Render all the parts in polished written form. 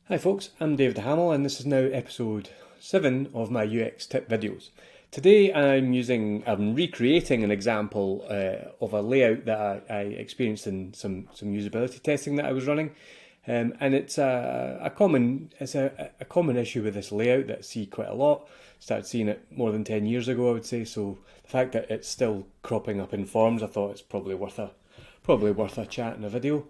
Hi folks, I'm David Hamill and this is now episode 7 of my UX tip videos. Today I'm recreating an example of a layout that I experienced in some usability testing that I was running. And it's a common issue with this layout that I see quite a lot. Started seeing it more than 10 years ago, I would say. So the fact that it's still cropping up in forms, I thought it's probably worth a chat and a video.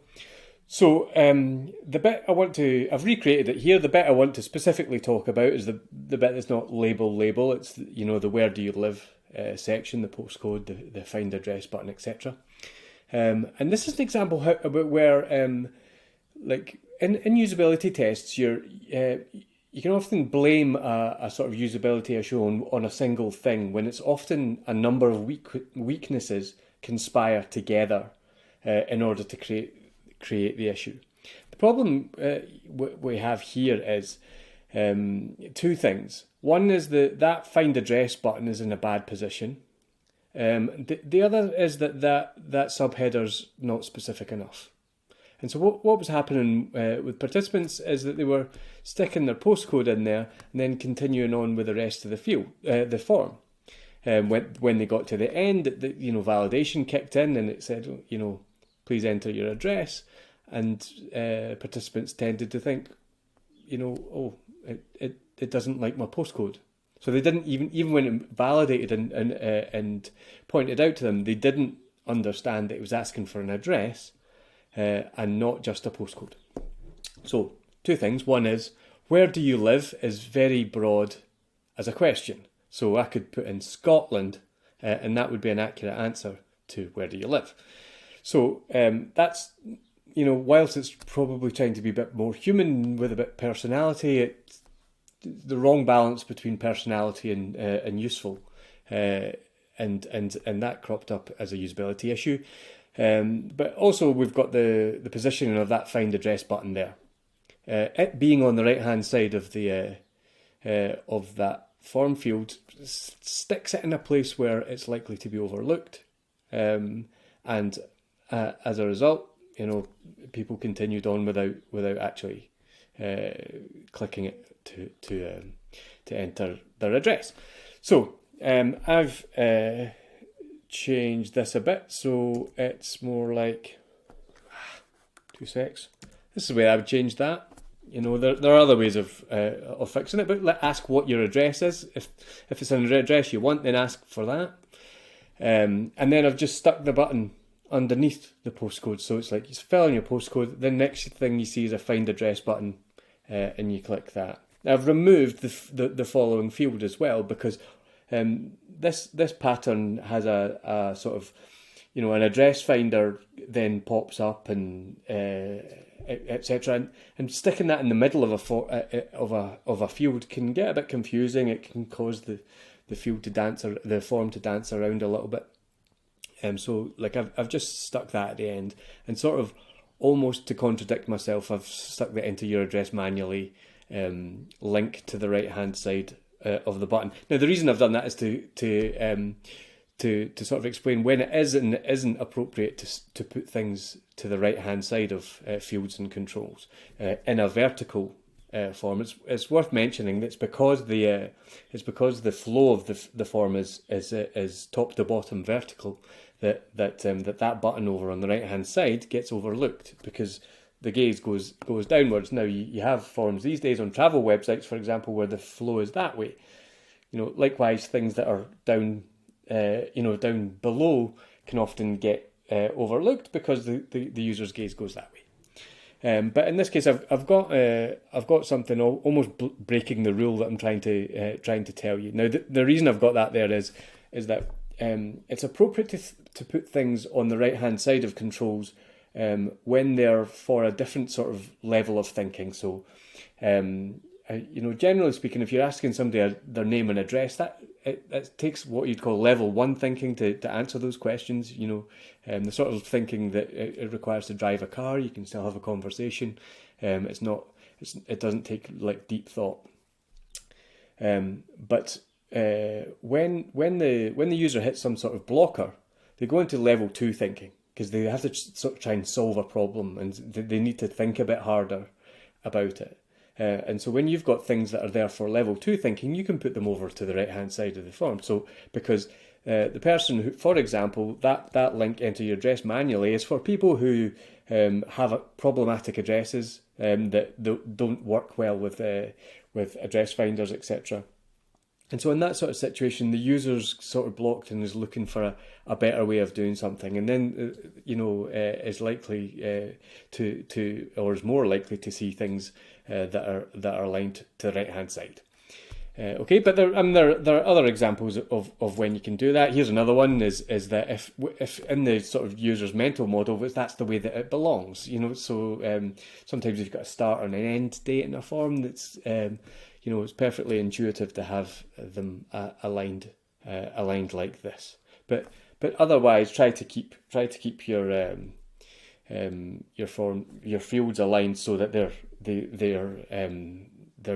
So the bit I've recreated it here. The bit I want to specifically talk about is the bit that's not label. It's the where do you live section, the postcode, the find address button, etc. And this is an example about where like in usability tests, you can often blame a sort of usability issue on a single thing when it's often a number of weaknesses conspire together in order to create the issue. The problem we have here is two things. One is that find address button is in a bad position. The other is that subheader's not specific enough. And so what was happening with participants is that they were sticking their postcode in there and then continuing on with the rest of the form. When they got to the end, validation kicked in and it said, please enter your address. And participants tended to think, it doesn't like my postcode. So they didn't even when it validated and pointed out to them, they didn't understand that it was asking for an address and not just a postcode. So two things. One is, where do you live is very broad as a question. So I could put in Scotland and that would be an accurate answer to where do you live. So that's, whilst it's probably trying to be a bit more human with a bit of personality, it's the wrong balance between personality and useful, and that cropped up as a usability issue. But also we've got the positioning of that find address button there. It being on the right hand side of of that form field sticks it in a place where it's likely to be overlooked, and as a result, people continued on without actually clicking it to enter their address. So I've changed this a bit, so it's more like 2 secs. This is the way I would change that. There are other ways of fixing it, but ask what your address is. If it's an address you want, then ask for that. And then I've just stuck the button underneath the postcode, so it's like you fill in your postcode. The next thing you see is a find address button, and you click that. Now, I've removed the following field as well because this pattern has a sort of an address finder then pops up and etc. And sticking that in the middle of a field can get a bit confusing. It can cause the form to dance around a little bit. So like I've just stuck that at the end, and sort of almost to contradict myself, I've stuck the enter your address manually link to the right hand side of the button. Now the reason I've done that is to sort of explain when it is and it isn't appropriate to put things to the right hand side of fields and controls in a vertical form. It's worth mentioning that it's because the flow of the form is top to bottom vertical that button over on the right hand side gets overlooked because the gaze goes downwards. Now you have forms these days on travel websites, for example, where the flow is that way. Likewise, things that are down below can often get overlooked because the user's gaze goes that way. But in this case, I've got something almost breaking the rule that I'm trying to tell you. Now, the reason I've got that there is that it's appropriate to put things on the right hand side of controls when they're for a different sort of level of thinking. So, generally speaking, if you're asking somebody their name and address, that it takes what you'd call level 1 thinking to answer those questions. The sort of thinking that it requires to drive a car, you can still have a conversation. It doesn't take like deep thought. But when the user hits some sort of blocker, they go into level 2 thinking because they have to sort of try and solve a problem and they need to think a bit harder about it. And so when you've got things that are there for level 2 thinking, you can put them over to the right hand side of the form. So because the person who, for example, that link enter your address manually is for people who have problematic addresses that don't work well with address finders, etc. And so in that sort of situation, the user's sort of blocked and is looking for a better way of doing something, and then is likely or is more likely to see things that are aligned to the right hand side. Okay, but there are other examples of when you can do that. Here's another one: is that if in the sort of user's mental model, that's the way that it belongs, So sometimes you've got a start and an end date in a form that's it's perfectly intuitive to have them aligned like this. But otherwise, try to keep your fields aligned so that they're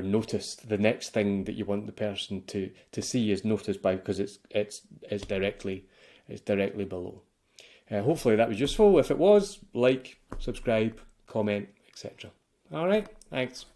noticed. The next thing that you want the person to see is noticed by, because it's directly below. Hopefully that was useful. If it was, like, subscribe, comment, etc. All right, thanks.